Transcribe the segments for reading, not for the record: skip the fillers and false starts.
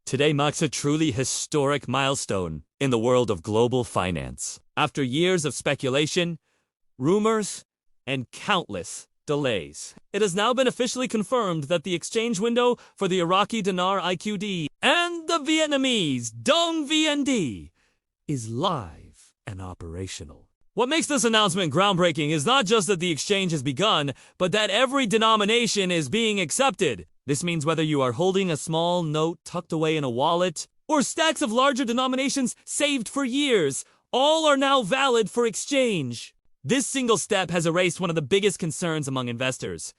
Today marks a truly historic milestone in the world of global finance. After years of speculation, rumors, and countless delays, it has now been officially confirmed that the exchange window for the Iraqi Dinar IQD and the Vietnamese Dong VND is live and operational. What makes this announcement groundbreaking is not just that the exchange has begun, but that every denomination is being accepted. This means whether you are holding a small note tucked away in a wallet or stacks of larger denominations saved for years, all are now valid for exchange. This single step has erased one of the biggest concerns among investors: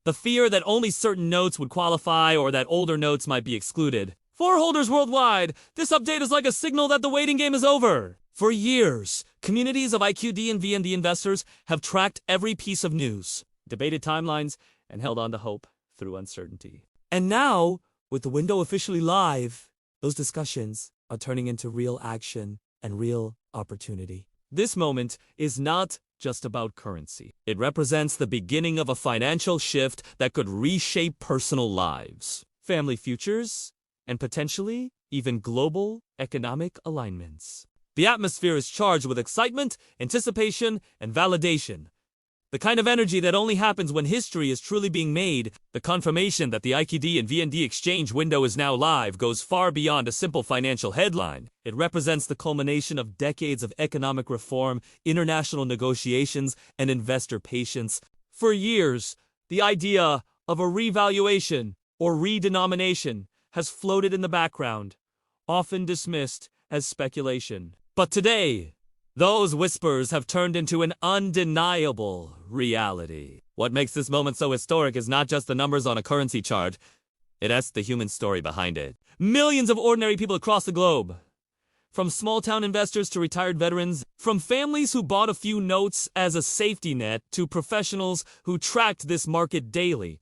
the fear that only certain notes would qualify or that older notes might be excluded. For holders worldwide, this update is like a signal that the waiting game is over. For years, communities of IQD and VND investors have tracked every piece of news, debated timelines, and held on to hope through uncertainty. And now, with the window officially live, those discussions are turning into real action and real opportunity. This moment is not just about currency. It represents the beginning of a financial shift that could reshape personal lives, family futures, and potentially even global economic alignments. The atmosphere is charged with excitement, anticipation, and validation. The kind of energy that only happens when history is truly being made. The confirmation that the IQD and VND exchange window is now live goes far beyond a simple financial headline. It represents the culmination of decades of economic reform, international negotiations, and investor patience. For years, the idea of a revaluation or redenomination has floated in the background, often dismissed as speculation. But today, those whispers have turned into an undeniable reality. What makes this moment so historic is not just the numbers on a currency chart. It's the human story behind it. Millions of ordinary people across the globe, from small-town investors to retired veterans, from families who bought a few notes as a safety net to professionals who tracked this market daily,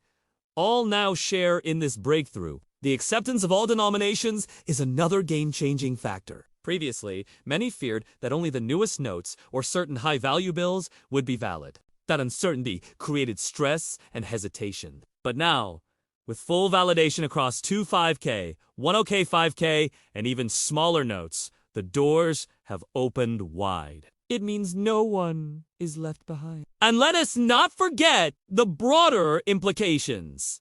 all now share in this breakthrough. The acceptance of all denominations is another game-changing factor. Previously, many feared that only the newest notes or certain high-value bills would be valid. That uncertainty created stress and hesitation. But now, with full validation across 2 5K, 10K 5K, and even smaller notes, the doors have opened wide. It means no one is left behind. And let us not forget the broader implications.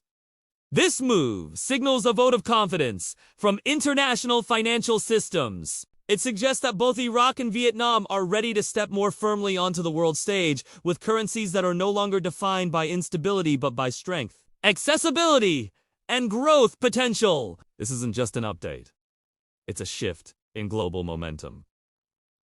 This move signals a vote of confidence from international financial systems. It suggests that both Iraq and Vietnam are ready to step more firmly onto the world stage with currencies that are no longer defined by instability but by strength, accessibility, and growth potential. This isn't just an update. It's a shift in global momentum.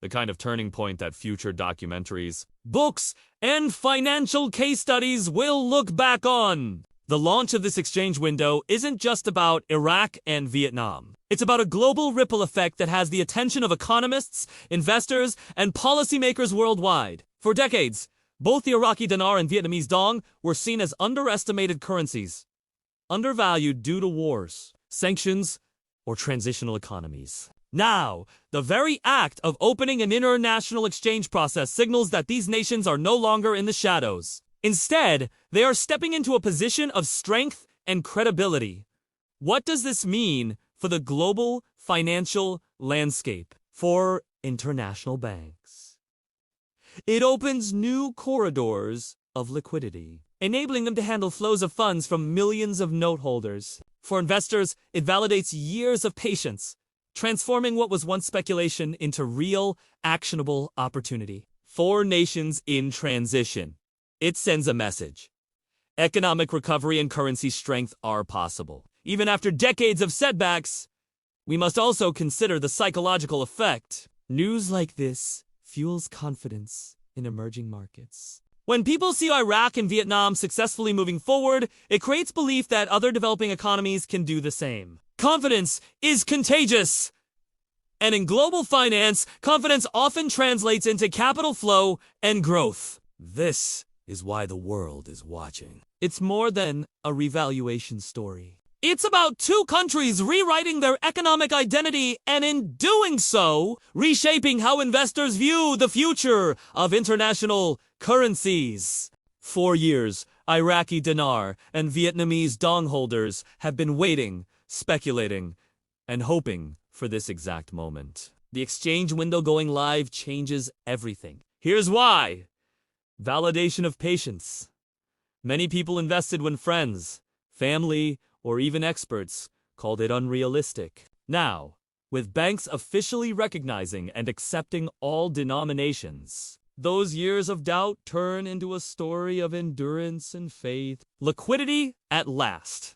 The kind of turning point that future documentaries, books, and financial case studies will look back on. The launch of this exchange window isn't just about Iraq and Vietnam. It's about a global ripple effect that has the attention of economists, investors, and policymakers worldwide. For decades, both the Iraqi dinar and Vietnamese dong were seen as underestimated currencies, undervalued due to wars, sanctions, or transitional economies. Now, the very act of opening an international exchange process signals that these nations are no longer in the shadows. Instead, they are stepping into a position of strength and credibility. What does this mean for the global financial landscape for international banks? It opens new corridors of liquidity, enabling them to handle flows of funds from millions of note holders. For investors, it validates years of patience, transforming what was once speculation into real, actionable opportunity. For nations in transition, it sends a message. Economic recovery and currency strength are possible. Even after decades of setbacks, we must also consider the psychological effect. News like this fuels confidence in emerging markets. When people see Iraq and Vietnam successfully moving forward, it creates belief that other developing economies can do the same. Confidence is contagious. And in global finance, confidence often translates into capital flow and growth. This is why the world is watching. It's more than a revaluation story. It's about two countries rewriting their economic identity and in doing so, reshaping how investors view the future of international currencies. For years, Iraqi dinar and Vietnamese dong holders have been waiting, speculating, and hoping for this exact moment. The exchange window going live changes everything. Here's why. Validation of patience. Many people invested when friends, family, or even experts called it unrealistic. Now, with banks officially recognizing and accepting all denominations, those years of doubt turn into a story of endurance and faith. Liquidity at last.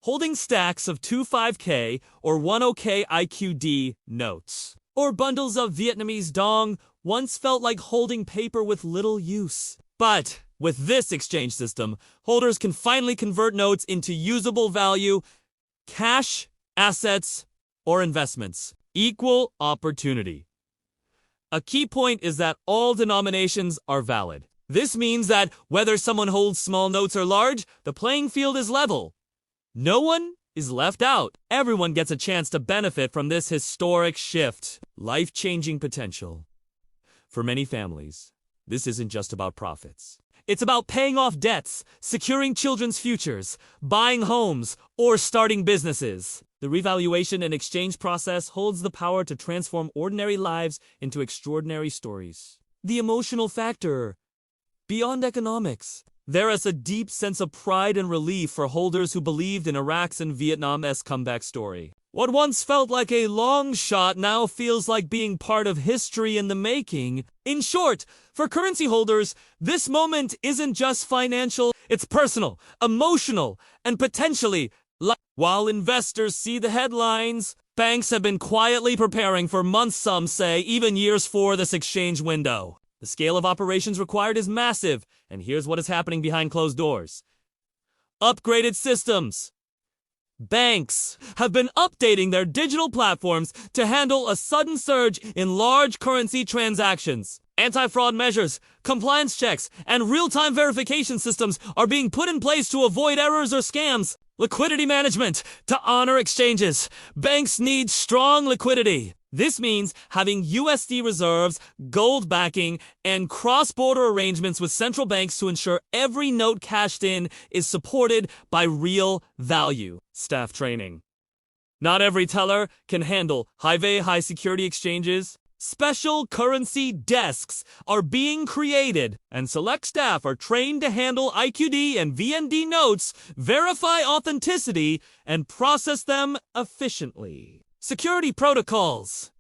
Holding stacks of 25K or 10K IQD notes, or bundles of Vietnamese dong once felt like holding paper with little use. But with this exchange system, holders can finally convert notes into usable value, cash, assets, or investments. Equal opportunity. A key point is that all denominations are valid. This means that whether someone holds small notes or large, the playing field is level. No one is left out. Everyone gets a chance to benefit from this historic shift. Life-changing potential. For many families, this isn't just about profits. It's about paying off debts, securing children's futures, buying homes, or starting businesses. The revaluation and exchange process holds the power to transform ordinary lives into extraordinary stories. The emotional factor. Beyond economics, there is a deep sense of pride and relief for holders who believed in Iraq's and Vietnam's comeback story. What once felt like a long shot now feels like being part of history in the making. In short, for currency holders, this moment isn't just financial, it's personal, emotional, and potentially life. While investors see the headlines, banks have been quietly preparing for months, some say, even years for this exchange window. The scale of operations required is massive, and here's what is happening behind closed doors. Upgraded systems. Banks have been updating their digital platforms to handle a sudden surge in large currency transactions. Anti-fraud measures, compliance checks, and real-time verification systems are being put in place to avoid errors or scams. Liquidity management to honor exchanges. Banks need strong liquidity. This means having USD reserves, gold backing, and cross-border arrangements with central banks to ensure every note cashed in is supported by real value. Staff training. Not every teller can handle high-security exchanges. Special currency desks are being created, and select staff are trained to handle IQD and VND notes, verify authenticity, and process them efficiently. Security protocols.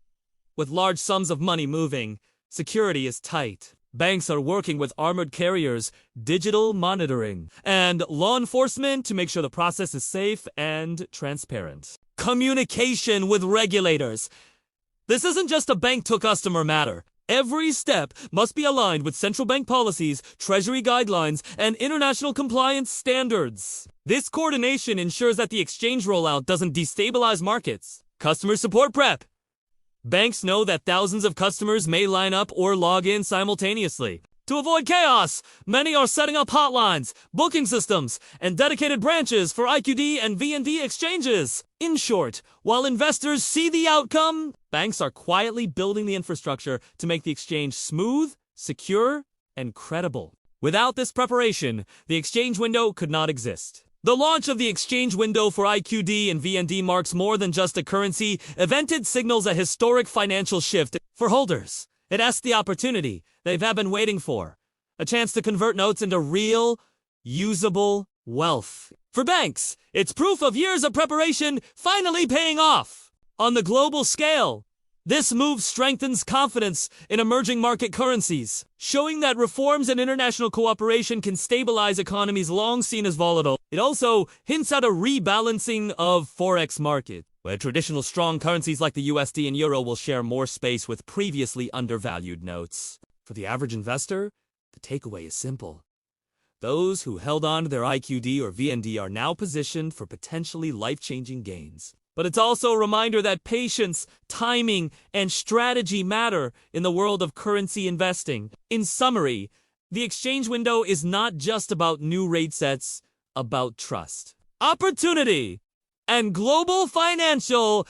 With large sums of money moving, security is tight. Banks are working with armored carriers, digital monitoring, and law enforcement to make sure the process is safe and transparent. Communication with regulators. This isn't just a bank-to-customer matter. Every step must be aligned with central bank policies, treasury guidelines, and international compliance standards. This coordination ensures that the exchange rollout doesn't destabilize markets. Customer support prep. Banks know that thousands of customers may line up or log in simultaneously. To avoid chaos, many are setting up hotlines, booking systems, and dedicated branches for IQD and VND exchanges. In short, while investors see the outcome, banks are quietly building the infrastructure to make the exchange smooth, secure, and credible. Without this preparation, the exchange window could not exist. The launch of the exchange window for IQD and VND marks more than just a currency event. It signals a historic financial shift for holders. It asks the opportunity they've been waiting for, a chance to convert notes into real, usable wealth. For banks, it's proof of years of preparation finally paying off. On the global scale, this move strengthens confidence in emerging market currencies, showing that reforms and international cooperation can stabilize economies long seen as volatile. It also hints at a rebalancing of forex market, where traditional strong currencies like the USD and Euro will share more space with previously undervalued notes. For the average investor, the takeaway is simple. Those who held on to their IQD or VND are now positioned for potentially life-changing gains. But it's also a reminder that patience, timing, and strategy matter in the world of currency investing. In summary, the exchange window is not just about new rate sets, about trust, opportunity, and global financial